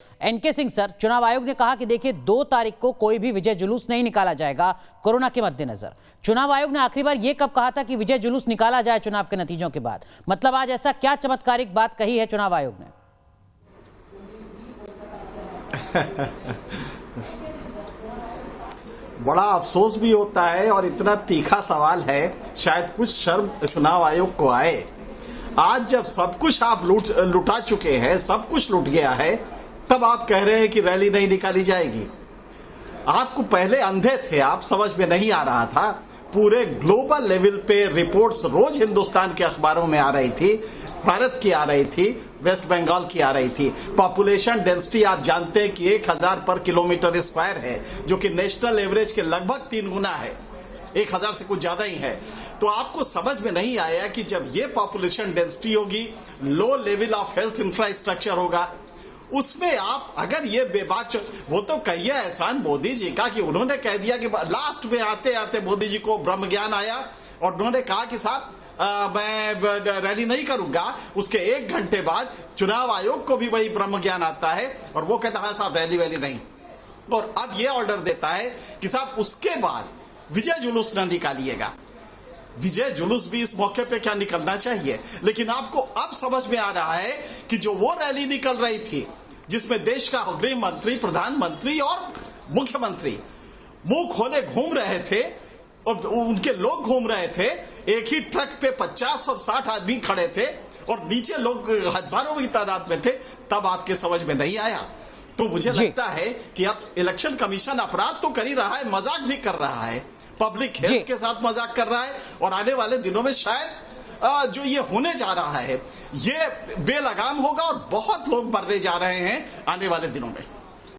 N K Singh sir, चुनाव आयोग ने कहा कि देखिए 2 तारीख को कोई भी विजय जुलूस नहीं निकाला जाएगा कोरोना के मद्देनजर। चुनाव आयोग ने आखिरी बार यह कब कहा था कि विजय जुलूस निकाला जाए चुनाव के नतीजों के बाद? मतलब आज ऐसा क्या चमत्कारिक बात कही है चुनाव आयोग ने? बड़ा अफसोस भी होता है और इतना तीखा सवाल है, शायद कुछ शर्म चुनाव आयोग को आए। आज जब सब कुछ आप लुटा चुके हैं, सब कुछ लुट गया है, तब आप कह रहे हैं कि रैली नहीं निकाली जाएगी। आपको पहले अंधे थे, आप समझ में नहीं आ रहा था। पूरे ग्लोबल लेवल पे रिपोर्ट्स रोज हिंदुस्तान के अखबारों में आ रही थी, भारत की आ रही थी, वेस्ट बंगाल की आ रही थी। पॉपुलेशन डेंसिटी आप जानते हैं कि 1000 पर किलोमीटर स्क्वायर है, जो कि नेशनल एवरेज के लगभग 3 गुना है, 1000 से कुछ ज्यादा ही है। तो आपको समझ में नहीं आया कि जब ये पॉपुलेशन डेंसिटी होगी, low level of health infrastructure होगा, उसमें आप अगर ये बेबाक, वो तो कहिए एहसान मोदी जी का कि उन्होंने कह दिया कि लास्ट में आते आते मोदी जी को ब्रह्म ज्ञान आया और उन्होंने कहा कि साहब मैं रैली नहीं करूंगा। उसके 1 घंटे बाद चुनाव आयोग को भी वही ब्रह्म ज्ञान आता है और वो कहता है साहब रैली वैली नहीं, और अब ये ऑर्डर देता है कि साहब उसके बाद विजय जुलूस न निकालिएगा। विजय जुलूस भी इस मौके पे क्या निकलना चाहिए, लेकिन आपको अब समझ में आ रहा है कि जो वो रैली निकल रही थी जिसमें देश का गृह मंत्री, प्रधानमंत्री और मुख्यमंत्री मुंह खोले घूम रहे थे और उनके लोग घूम रहे थे, एक ही ट्रक पे 50 और 60 आदमी खड़े थे और नीचे लोग हजारों की तादाद में थे, तब आपके समझ में नहीं आया। तो मुझे लगता है कि अब इलेक्शन कमीशन अपराध तो कर ही रहा है, मजाक भी कर रहा है, पब्लिक हेल्थ के साथ मजाक कर रहा है, और आने वाले दिनों में शायद जो ये होने जा रहा है ये बेलगाम होगा और बहुत लोग मरने जा रहे हैं आने वाले दिनों में।